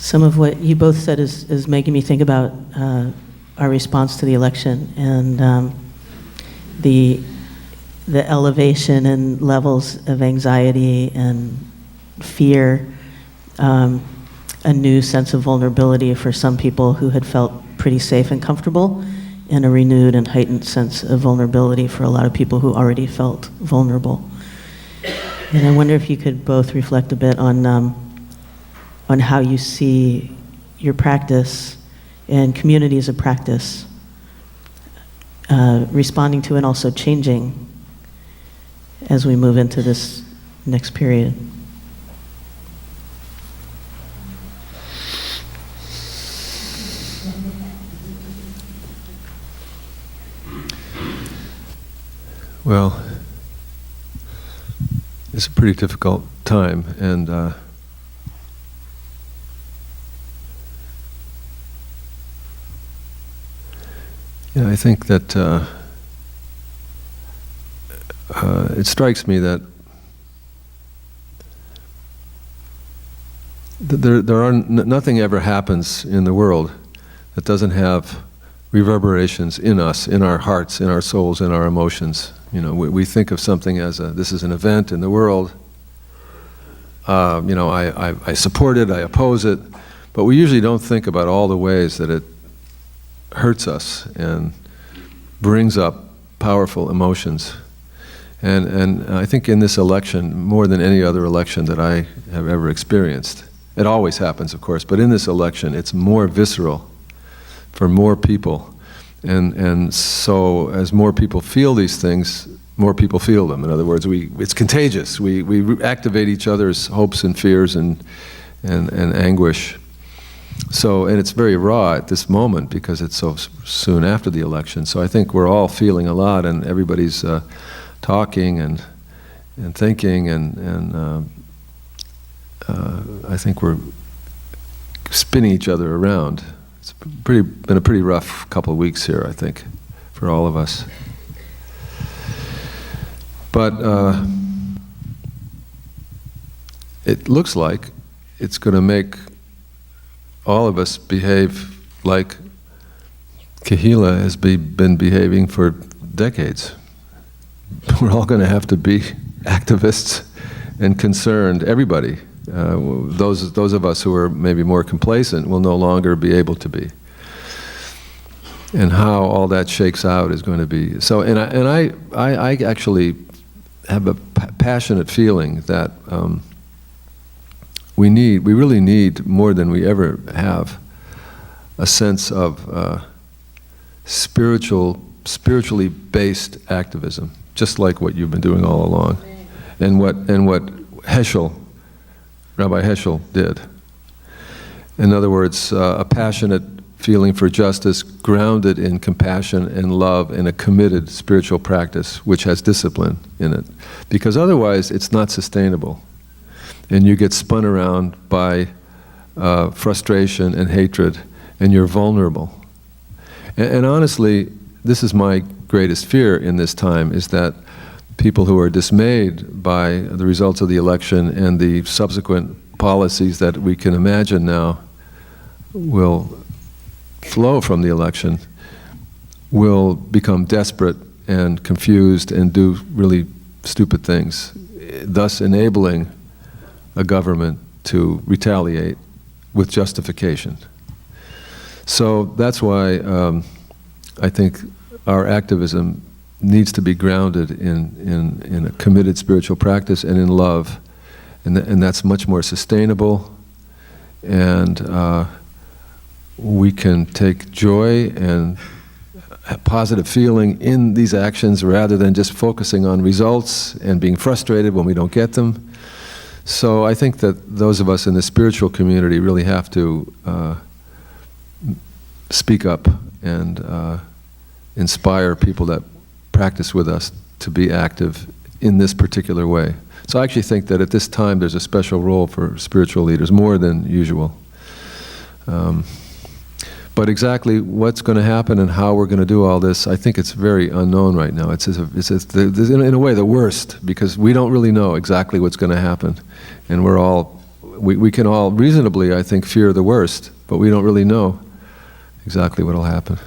Some of what you both said is making me think about our response to the election and the elevation in levels of anxiety and fear, a new sense of vulnerability for some people who had felt pretty safe and comfortable, and a renewed and heightened sense of vulnerability for a lot of people who already felt vulnerable. And I wonder if you could both reflect a bit on how you see your practice and communities of practice responding to and also changing as we move into this next period. Well, it's a pretty difficult time, and I think that it strikes me that nothing ever happens in the world that doesn't have reverberations in us, in our hearts, in our souls, in our emotions. We think of something as this is an event in the world. I support it, I oppose it, but we usually don't think about all the ways that it hurts us and brings up powerful emotions. And I think in this election, more than any other election that I have ever experienced, it always happens, of course, but in this election, it's more visceral for more people. And so as more people feel these things, more people feel them. In other words, it's contagious. We activate each other's hopes and fears and anguish. So, and it's very raw at this moment because it's so soon after the election. So I think we're all feeling a lot, and everybody's talking and thinking, and I think we're spinning each other around. It's been a pretty rough couple of weeks here, I think, for all of us. But it looks like it's going to make all of us behave like Kehilla has been behaving for decades. We're all going to have to be activists and concerned. Everybody. Those of us who are maybe more complacent will no longer be able to be. And how all that shakes out is going to be so. And I actually have a passionate feeling that we really need more than we ever have a sense of spiritually based activism, just like what you've been doing all along, and what Rabbi Heschel did. In other words, a passionate feeling for justice grounded in compassion and love and a committed spiritual practice which has discipline in it. Because otherwise it's not sustainable. And you get spun around by frustration and hatred, and you're vulnerable. And honestly, this is my greatest fear in this time, is that people who are dismayed by the results of the election and the subsequent policies that we can imagine now will flow from the election will become desperate and confused and do really stupid things, thus enabling a government to retaliate with justification. So that's why I think our activism needs to be grounded in a committed spiritual practice and in love, and that's much more sustainable, and we can take joy and a positive feeling in these actions rather than just focusing on results and being frustrated when we don't get them. So I think that those of us in the spiritual community really have to speak up and inspire people that practice with us to be active in this particular way. So I actually think that at this time there's a special role for spiritual leaders, more than usual. But exactly what's going to happen and how we're going to do all this, I think it's very unknown right now. It's in a way the worst, because we don't really know exactly what's going to happen. And we're all we can all reasonably, I think, fear the worst, but we don't really know exactly what will happen.